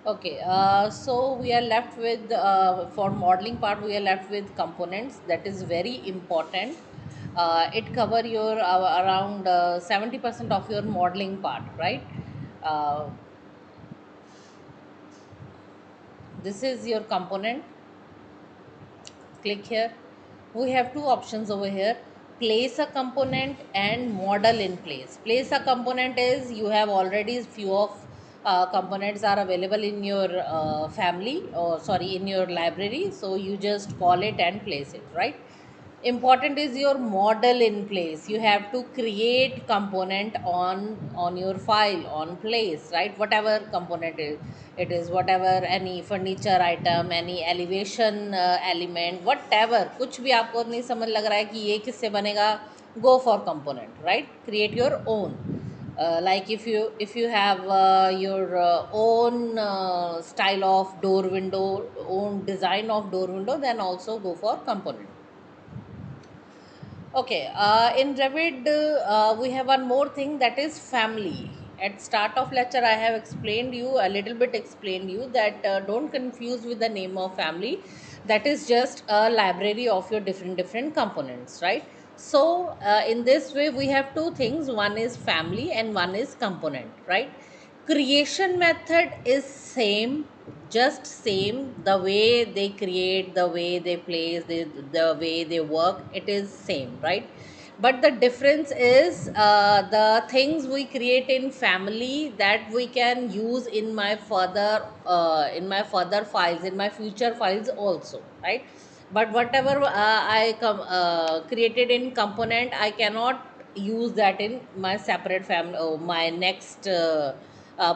Okay, so we are left with for modeling part we are left with components that is very important. It cover your around 70% of your modeling part, right? Uh, this is your component. Click here. We have two options over here: place a component and model in place. Place a component is you have already few of components are available in your family, or sorry, in your library, so you just call it and place it, right? Important is your model in place. You have to create component on your file on place, right? Whatever component is, it is whatever, any furniture item, any elevation element, whatever, कुछ भी आपको नहीं समझ लग रहा है कि ये किससे बनेगा, go for component, right? Create your own. Like if you have your own style of door window, own design of door window, then also go for component. Okay, in Revit, we have one more thing, that is family. At start of lecture, I have explained you a little bit. Explained you that don't confuse with the name of family. That is just a library of your different components, right? So in this way, we have two things. One is family and one is component, right? Creation method is same, just same. The way they create, the way they place, the way they work, it is same, right? But the difference is the things we create in family that we can use in my further files, in my future files also, right? But whatever created in component, I cannot use that in my separate family, my next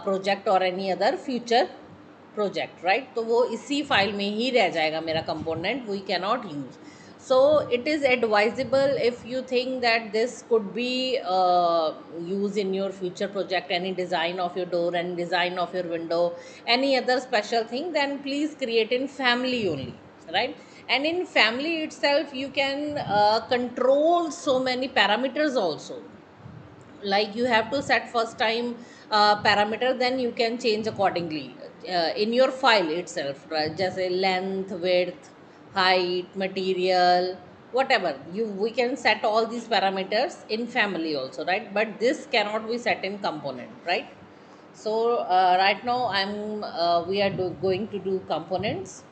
project or any other future project, right? तो वो इसी file में ही रह जाएगा मेरा component, we can not use. So it is advisable, if you think that this could be used in your future project, any design of your door and design of your window, any other special thing, then please create in family only, right? And in family itself you can control so many parameters also. Like you have to set first time parameter, then you can change accordingly in your file itself, right? Just a length, width, height, material, whatever you, we can set all these parameters in family also, right? But this cannot be set in component, right? So right now we are going to do components.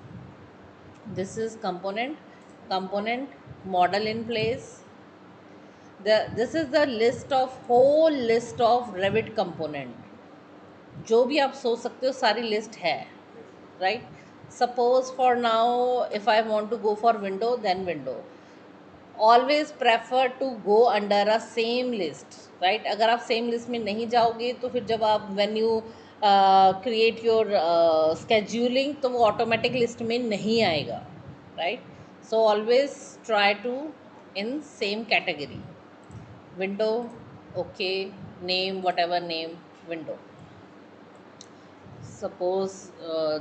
This is component, model in place. This is the list of whole list of Revit component. जो भी आप सोच सकते हो सारी list है, right? Suppose for now if I want to go for window, then window. Always prefer to go under a same list, right? अगर आप सेम लिस्ट में नहीं जाओगे तो फिर जब आप when you create your scheduling, तो वो ऑटोमेटिक लिस्ट में नहीं आएगा, right? So always try to in same category. Window, okay, name whatever name, window. Suppose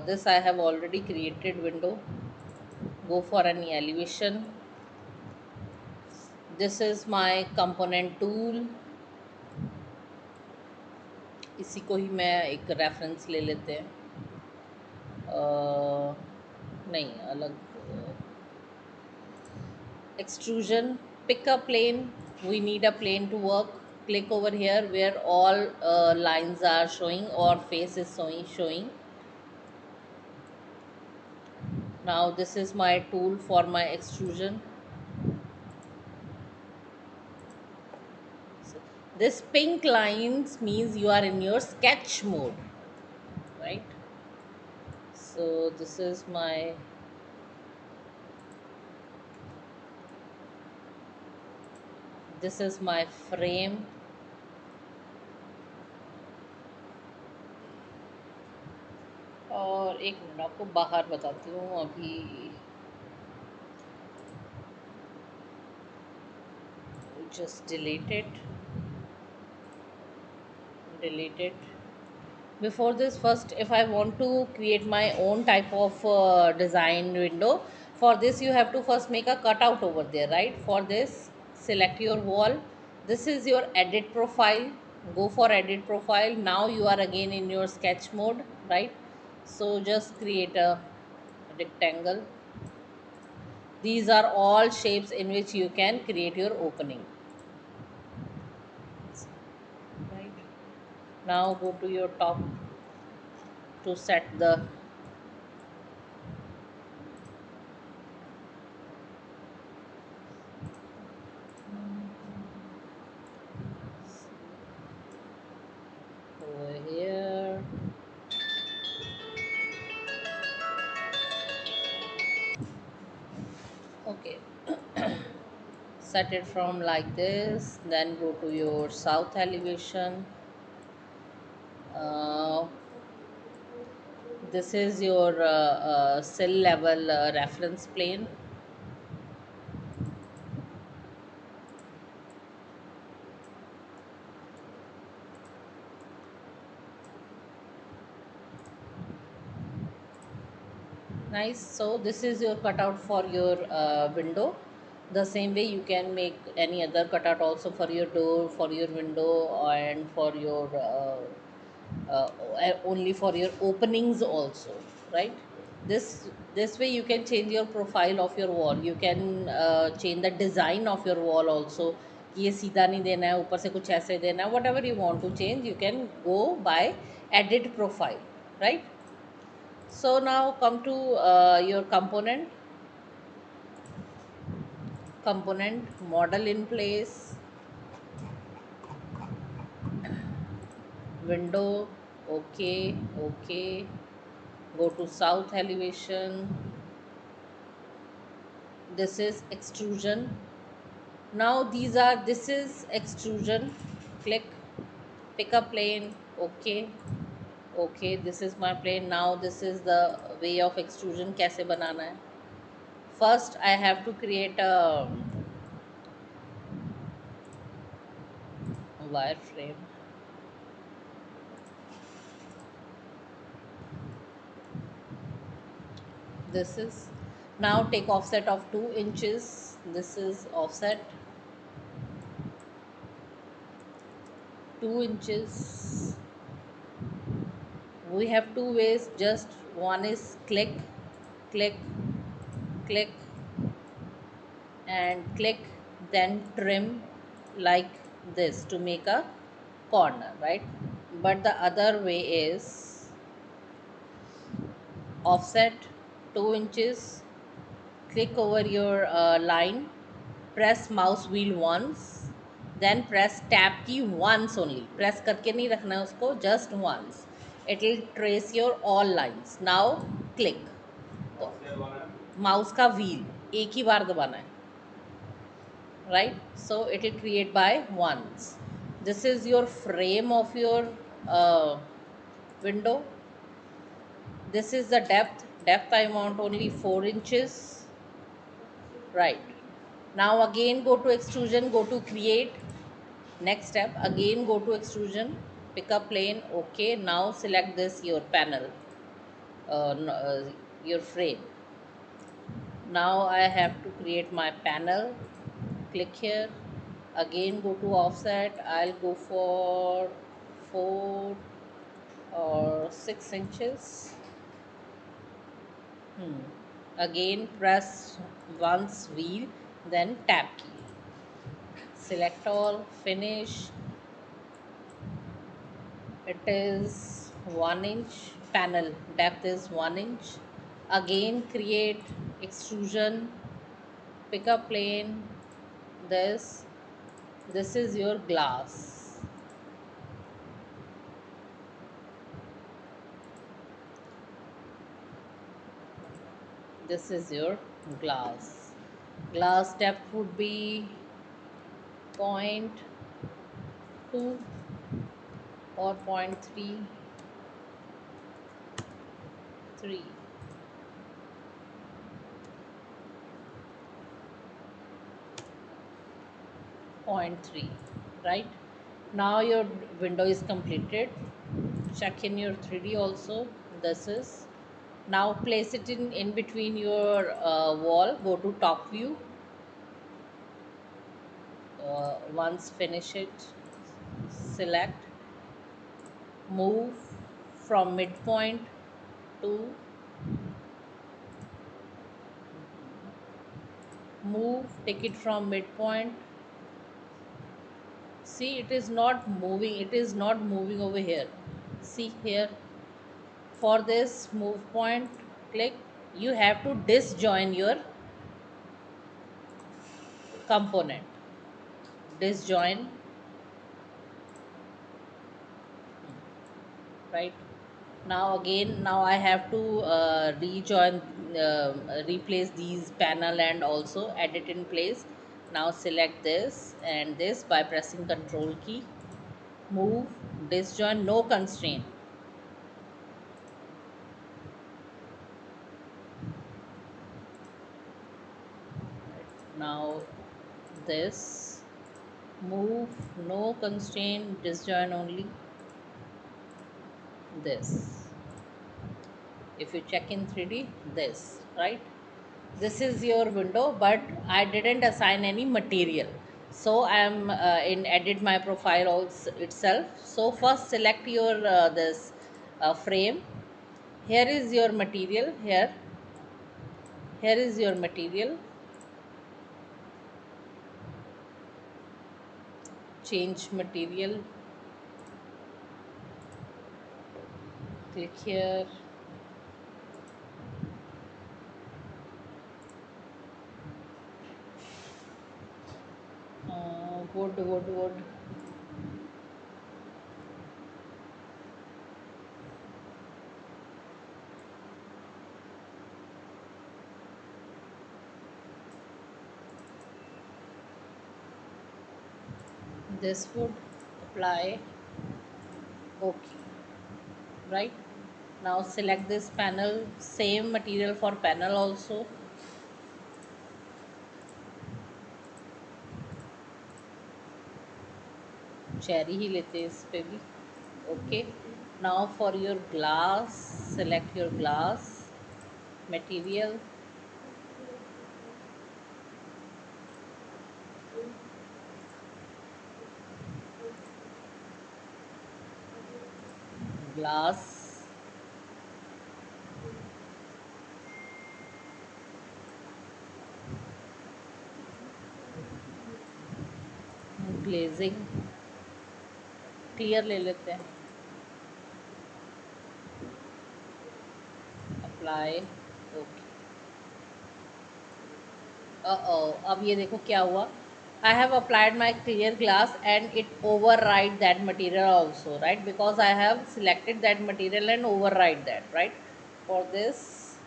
this I have already created window. Go for any elevation. This is my component tool. इसी को ही मैं एक reference ले लेते हैं. नहीं, अलग. Extrusion, pick a plane. We need a plane to work. Click over here where all lines are showing or face is showing. Now this is my tool for my extrusion. This pink lines means you are in your sketch mode, right? So this is my frame. और एक minute आपको बाहर बताती हूँ अभी. Just delete it. Before this, first, if I want to create my own type of design window, for this you have to first make a cutout over there, right? For this, select your wall. This is your edit profile. Go for edit profile. Now you are again in your sketch mode, right? So just create a rectangle. These are all shapes in which you can create your opening. Right. Now go to your top to set the over here. Okay. Set it from like this. Then go to your south elevation. Uh, this is your cell level reference plane. Nice. So this is your cutout for your window. The same way you can make any other cutout also for your door, for your window, and for your uh, only for your openings also, right? This way you can change your profile of your wall. You can change the design of your wall also. ये सीधा नहीं देना है, ऊपर से कुछ ऐसे देना है. Whatever you want to change, you can go by edit profile, right? So now come to your component model in place, window, okay, okay. Go to south elevation. This is extrusion. Now this is extrusion. Click, pick a plane, okay, okay. This is my plane. Now this is the way of extrusion. कैसे बनाना है? First, I have to create a wireframe. This is now take offset of 2 inches. This is offset 2 inches. We have two ways. Just one is click, click, click, and click, then trim like this to make a corner, right? But the other way is offset 2 inches, click over your line, press mouse wheel once, then press tab key once only. Press करके नहीं रखना है उसको, just once. It will trace your all lines. Now click. तो mouse का wheel एक ही बार दबाना है, right? So it will create by once. This is your frame of your uh, window. This is the depth I want only 4 inches, right? Now again go to extrusion, go to create. Next step, again go to extrusion, pick up plane, okay. Now select this your panel, your frame. Now I have to create my panel. Click here, again go to offset. I'll go for 4 or 6 inches. Again press once wheel, then tab key, select all, finish. It is 1 inch panel, depth is 1 inch. Again create extrusion, pick up plane. This is your glass. This is your glass depth would be point 0.2 or 0.3 3 0.3, right? Now your window is completed. Check in your 3D also. This is now place it in between your wall. Go to top view. Once finish it, select, move from midpoint to move, take it from midpoint. See, it is not moving, it is not moving over here. See here, for this move point, click, you have to disjoin your component. Disjoin, right? Now again, now I have to rejoin, replace these panel and also edit in place. Now select this and this by pressing Ctrl key. Move, disjoin, no constraint. Now this, move, no constraint, disjoin only. This, if you check in 3D, this, right? This is your window, but I didn't assign any material, so I am in edit my profile also itself. So first select your this frame. Here is your material. Here is your material. Change material, click here. Wood. This would apply. Okay, right? Now select this panel, same material for panel also. Cherry ही लेते हैं इस पे भी. Okay, now for your glass, select your glass material. Glass, glazing, clear ले लेते हैं. Apply. Okay. अब ये देखो क्या हुआ. I have applied my clear glass and it override that material also, right? Because I have selected that material and override that, right? For this,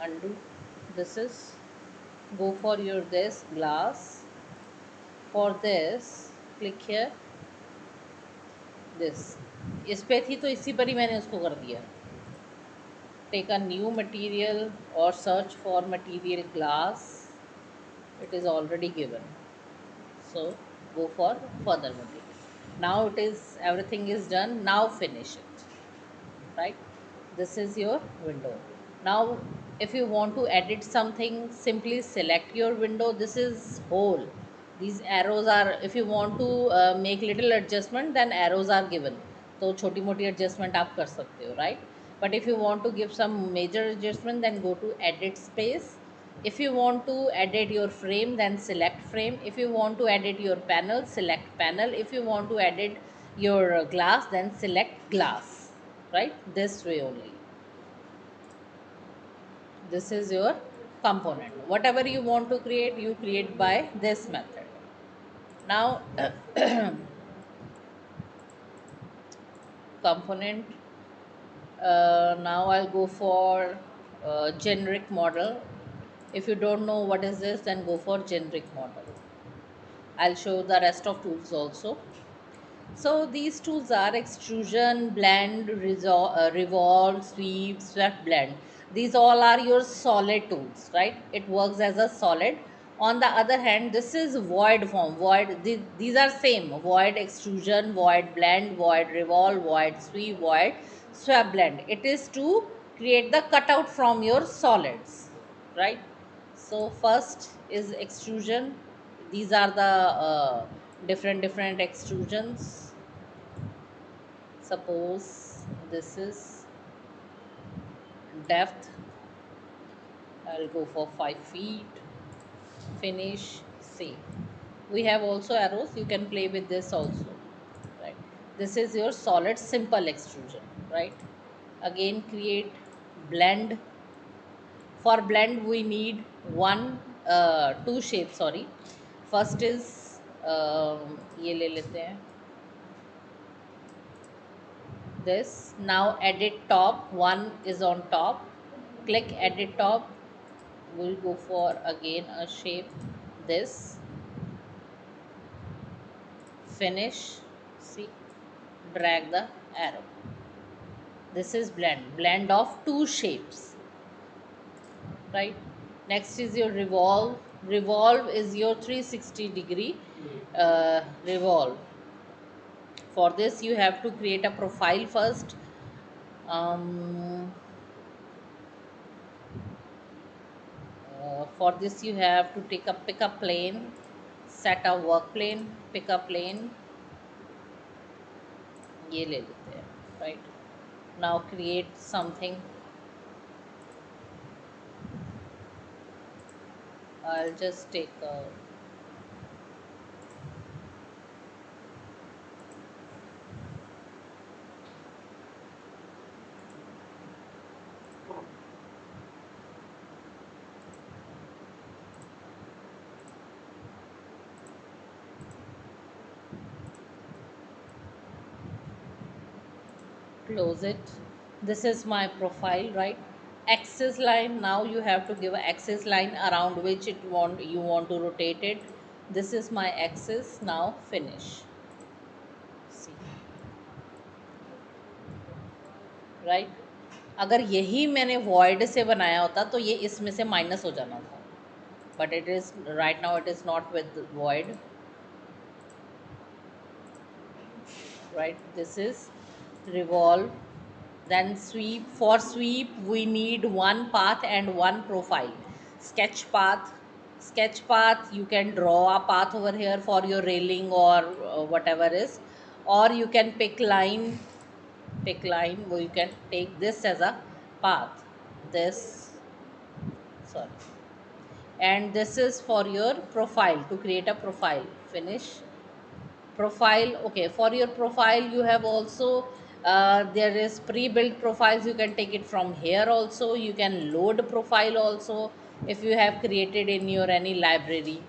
undo. This is, go for your this glass. For this, click here. This, इस पे थी तो इसी पर ही मैंने उसको कर दिया. Take a new material or search for material glass. It is already given, so go for further material. Now it is, everything is done. Now finish it, right? This is your window. Now if you want to edit something, simply select your window. This is whole, these arrows are, if you want to make little adjustment, then arrows are given, तो छोटी मोटी adjustment आप कर सकते हो, right? But if you want to give some major adjustment, then go to edit space. If you want to edit your frame, then select frame. If you want to edit your panel, select panel. If you want to edit your glass, then select glass, right? This way only. This is your component. Whatever you want to create, you create by this method. Now component, now I'll go for generic model. If you don't know what is this, then go for generic model. I'll show the rest of tools also. So these tools are extrusion, blend, revolve, sweep, swept blend. These all are your solid tools, right? It works as a solid. On the other hand, this is void form. Void, these are same. Void extrusion, void blend, void revolve, void sweep, void swap blend. It is to create the cutout from your solids, right? So first is extrusion. These are the different extrusions. Suppose this is Depth, I'll go for 5 feet. Finish, save. We have also arrows, you can play with this also, right? This is your solid simple extrusion, right? Again, create blend. For blend we need two shapes, sorry. First is ये ले लेते हैं, this. Now edit top, one is on top, click edit top. We'll go for again a shape, this. Finish, see, drag the arrow. This is blend of two shapes, right? Next is your revolve. Revolve is your 360-degree revolve. For this you have to create a profile first. um, for this you have to take a pick a plane, set a work plane, pick a plane, ये ले लेते हैं, right? Now create something. I'll just take a, close it. This is my profile, right? Axis line, now you have to give an axis line around which you want to rotate it. This is my axis. Now finish, see, right? अगर यही मैंने void से बनाया होता तो ये इसमें से माइनस हो जाना था, but it is right now, it is not with void, right? This is revolve. Then sweep. For sweep we need one path and one profile. Sketch path. Sketch path, you can draw a path over here for your railing or whatever is, or you can pick line. Pick line where you can take this as a path, this, sorry. And this is for your profile, to create a profile. Finish, profile. Okay, for your profile you have also there is pre-built profiles, you can take it from here also. You can load profile also if you have created in your any library,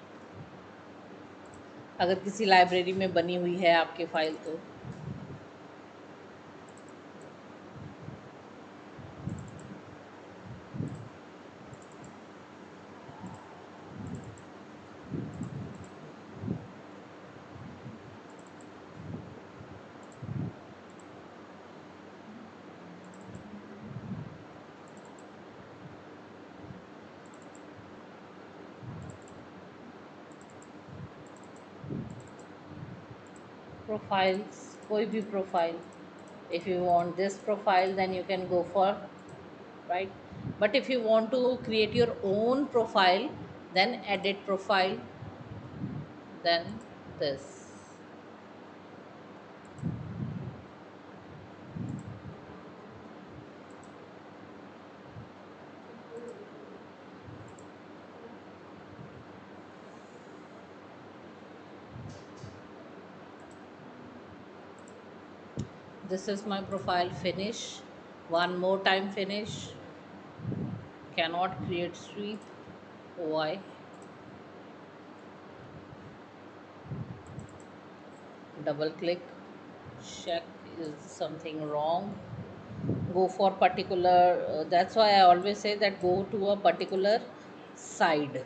अगर किसी library में बनी हुई है आपके file तो. Profiles, कोई भी profile. If you want this profile then you can go for, right? But if you want to create your own profile, then edit profile, then this. This is my profile. Finish, one more time, finish. Cannot create sweep, why? Double click, check is something wrong. Go for particular, that's why I always say that go to a particular side.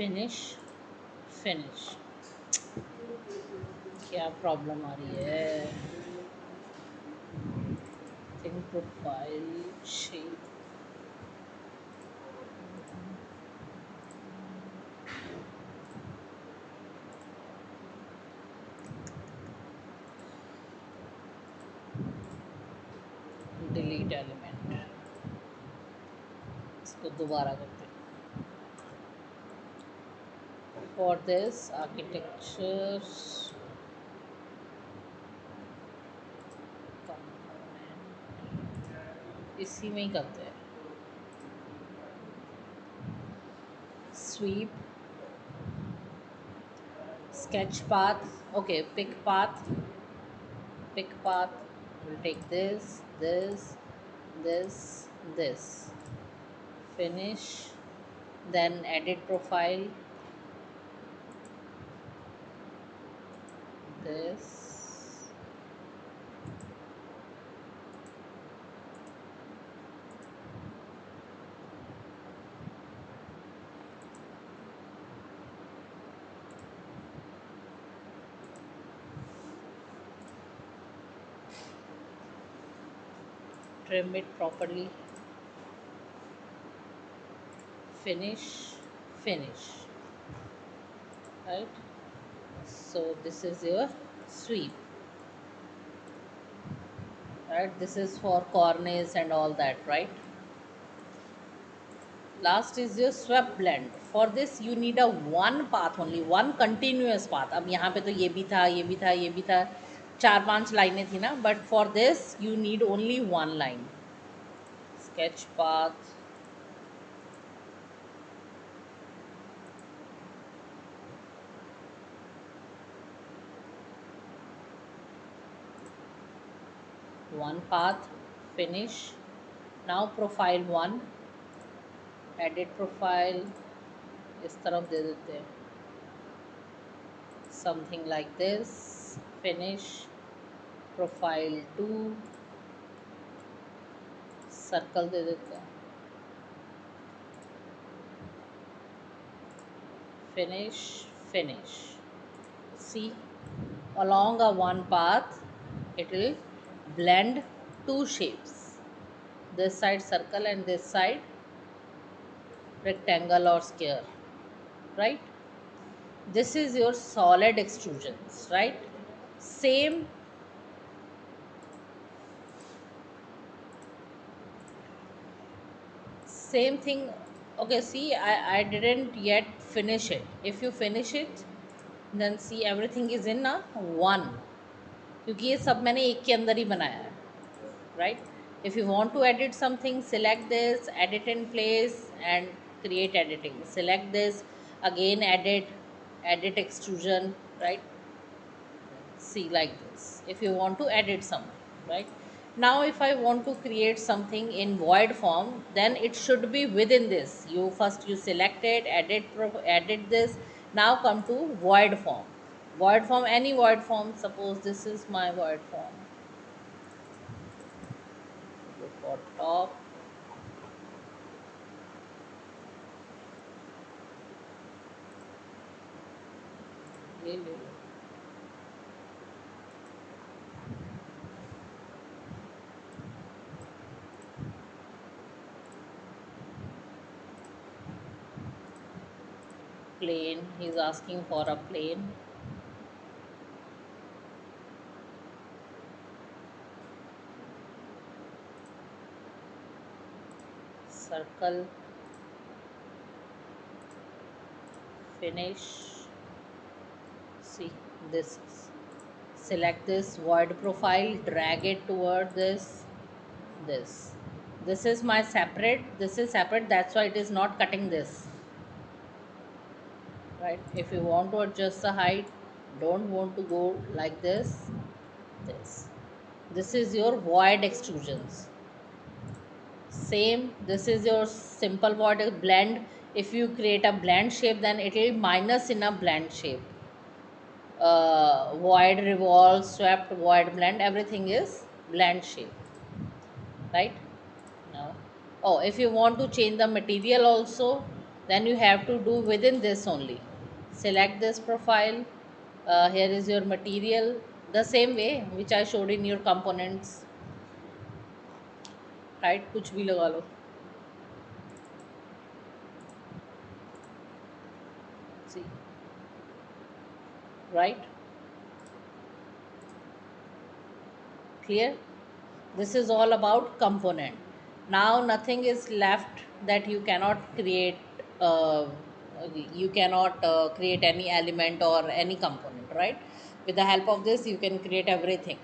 Finish finish. क्या problem आ रही है? Think profile shape. Delete element, इसको दोबारा करते हैं। For this architecture इसी में ही करते हैं। Sweep, sketch path, okay, pick path, we'll take this, finish, then edit profile, this, trim it properly, finish, finish, right? So this is your sweep, right? This is for cornice and all that, right? Last is your swept blend. For this you need a one path only, one continuous path. अब यहाँ पे तो ये भी था, ये भी था, ये भी था, चार पांच लाइनें थी ना, but for this you need only one line. Sketch path, one path, finish. Now profile one, edit profile, इस तरफ दे देते हैं, something like this, finish, profile two, circle दे देते हैं, finish, finish. See, along a one path it will blend two shapes, this side circle and this side rectangle or square, right? This is your solid extrusions, right? Same same thing. Okay, see, I didn't yet finish it. If you finish it, then see everything is in a one, क्योंकि ये सब मैंने एक के अंदर ही बनाया है, right? If you want to edit something, select this, edit in place and create editing. Select this, again edit extrusion, right? See, like this, if you want to edit something, right? Now if I want to create something in void form, then it should be within this. You first you select it, edit this, now come to void form. Void form, any void form, suppose this is my void form. Go for top, ले ले लो, plane, he's asking for a plane, circle, finish. See, this is, select this void profile, drag it toward this is my separate, this is separate, that's why it is not cutting this, right? If you want to adjust the height, don't want to go like this is your void extrusions. Same, this is your simple void blend. If you create a blend shape, then it will minus in a blend shape. Void revolve, swept, void blend, everything is blend shape, right? Now, oh, if you want to change the material also, then you have to do within this only. Select this profile. Here is your material, the same way which I showed in your components, right? कुछ भी लगा लो, see, right? Clear? This is all about component. Now nothing is left that you cannot create. Uh, you cannot create any element or any component, right? With the help of this, you can create everything.